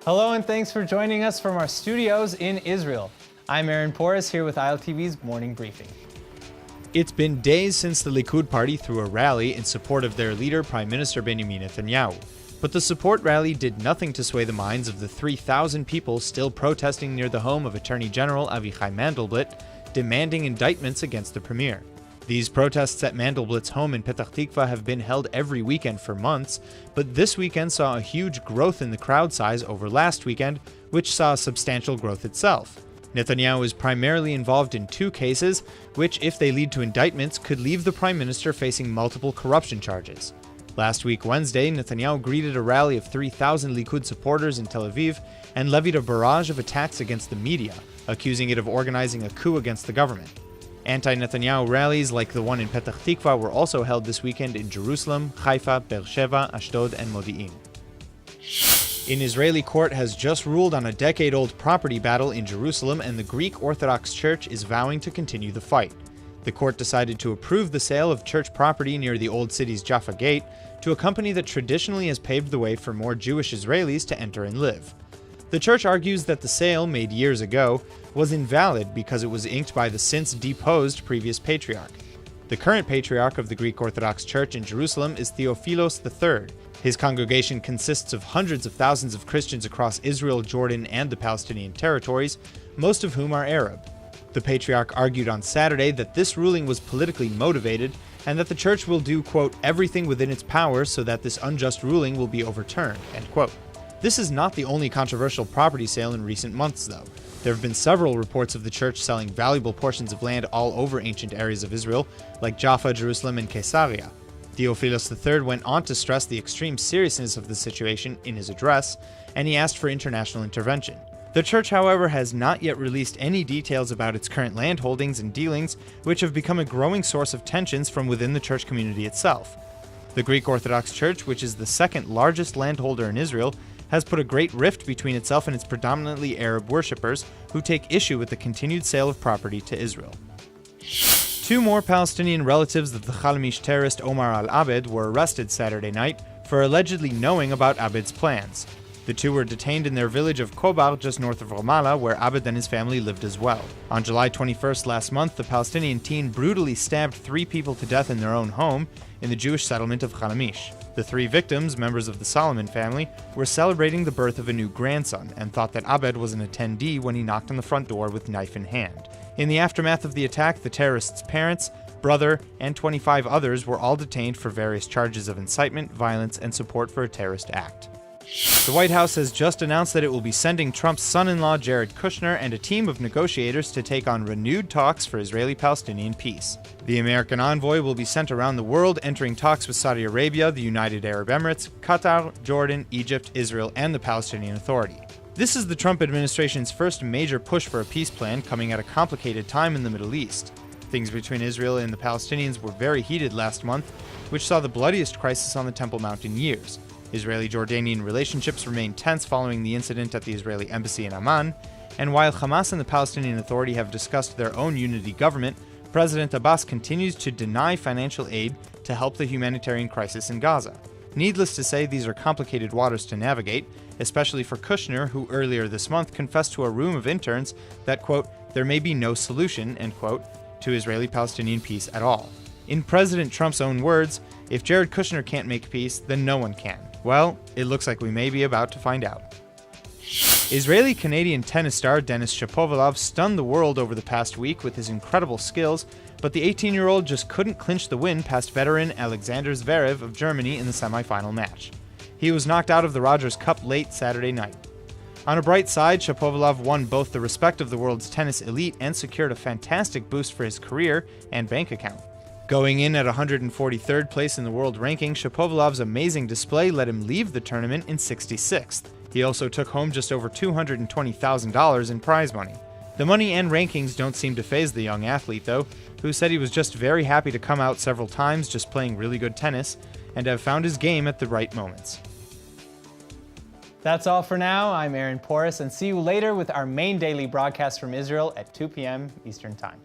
Hello and thanks for joining us from our studios in Israel. I'm Aaron Porras here with ILTV's Morning Briefing. It's been days since the Likud party threw a rally in support of their leader, Prime Minister Benjamin Netanyahu. But the support rally did nothing to sway the minds of the 3,000 people still protesting near the home of Attorney General Avichai Mandelblit, demanding indictments against the premier. These protests at Mandelblit's home in Petah Tikva have been held every weekend for months, but this weekend saw a huge growth in the crowd size over last weekend, which saw substantial growth itself. Netanyahu is primarily involved in two cases, which, if they lead to indictments, could leave the prime minister facing multiple corruption charges. Last week, Wednesday, Netanyahu greeted a rally of 3,000 Likud supporters in Tel Aviv and levied a barrage of attacks against the media, accusing it of organizing a coup against the government. Anti-Netanyahu rallies like the one in Petah Tikva were also held this weekend in Jerusalem, Haifa, Beersheva, Ashdod, and Modi'in. An Israeli court has just ruled on a decade-old property battle in Jerusalem, and the Greek Orthodox Church is vowing to continue the fight. The court decided to approve the sale of church property near the old city's Jaffa Gate to a company that traditionally has paved the way for more Jewish Israelis to enter and live. The church argues that the sale, made years ago, was invalid because it was inked by the since-deposed previous patriarch. The current patriarch of the Greek Orthodox Church in Jerusalem is Theophilos III. His congregation consists of hundreds of thousands of Christians across Israel, Jordan, and the Palestinian territories, most of whom are Arab. The patriarch argued on Saturday that this ruling was politically motivated and that the church will do, quote, everything within its power so that this unjust ruling will be overturned, end quote. This is not the only controversial property sale in recent months, though. There have been several reports of the church selling valuable portions of land all over ancient areas of Israel, like Jaffa, Jerusalem, and Caesarea. Theophilos III went on to stress the extreme seriousness of the situation in his address, and he asked for international intervention. The church, however, has not yet released any details about its current land holdings and dealings, which have become a growing source of tensions from within the church community itself. The Greek Orthodox Church, which is the second largest landholder in Israel, has put a great rift between itself and its predominantly Arab worshippers, who take issue with the continued sale of property to Israel. Two more Palestinian relatives of the HALAMISH terrorist Omar al-Abed were arrested Saturday night for allegedly knowing about Abed's plans. The two were detained in their village of Kobar, just north of Ramallah, where Abed and his family lived as well. On July 21st last month, the Palestinian teen brutally stabbed 3 people to death in their own home in the Jewish settlement of HALAMISH. The 3 victims, members of the Solomon family, were celebrating the birth of a new grandson and thought that Abed was an attendee when he knocked on the front door with knife in hand. In the aftermath of the attack, the terrorists' parents, brother, and 25 others were all detained for various charges of incitement, violence, and support for a terrorist act. The White House has just announced that it will be sending Trump's son-in-law Jared Kushner and a team of negotiators to take on renewed talks for Israeli-Palestinian peace. The American envoy will be sent around the world, entering talks with Saudi Arabia, the United Arab Emirates, Qatar, Jordan, Egypt, Israel, and the Palestinian Authority. This is the Trump administration's first major push for a peace plan, coming at a complicated time in the Middle East. Things between Israel and the Palestinians were very heated last month, which saw the bloodiest crisis on the Temple Mount in years. Israeli-Jordanian relationships remain tense following the incident at the Israeli embassy in Amman, and while Hamas and the Palestinian Authority have discussed their own unity government, President Abbas continues to deny financial aid to help the humanitarian crisis in Gaza. Needless to say, these are complicated waters to navigate, especially for Kushner, who earlier this month confessed to a room of interns that, quote, there may be no solution, end quote, to Israeli-Palestinian peace at all. In President Trump's own words, if Jared Kushner can't make peace, then no one can. Well, it looks like we may be about to find out. Israeli-Canadian tennis star Denis Shapovalov stunned the world over the past week with his incredible skills, but the 18-year-old just couldn't clinch the win past veteran Alexander Zverev of Germany in the semifinal match. He was knocked out of the Rogers Cup late Saturday night. On a bright side, Shapovalov won both the respect of the world's tennis elite and secured a fantastic boost for his career and bank account. Going in at 143rd place in the world ranking, Shapovalov's amazing display let him leave the tournament in 66th. He also took home just over $220,000 in prize money. The money and rankings don't seem to faze the young athlete, though, who said he was just very happy to come out several times just playing really good tennis and have found his game at the right moments. That's all for now. I'm Aaron Porras, and see you later with our main daily broadcast from Israel at 2 p.m. Eastern Time.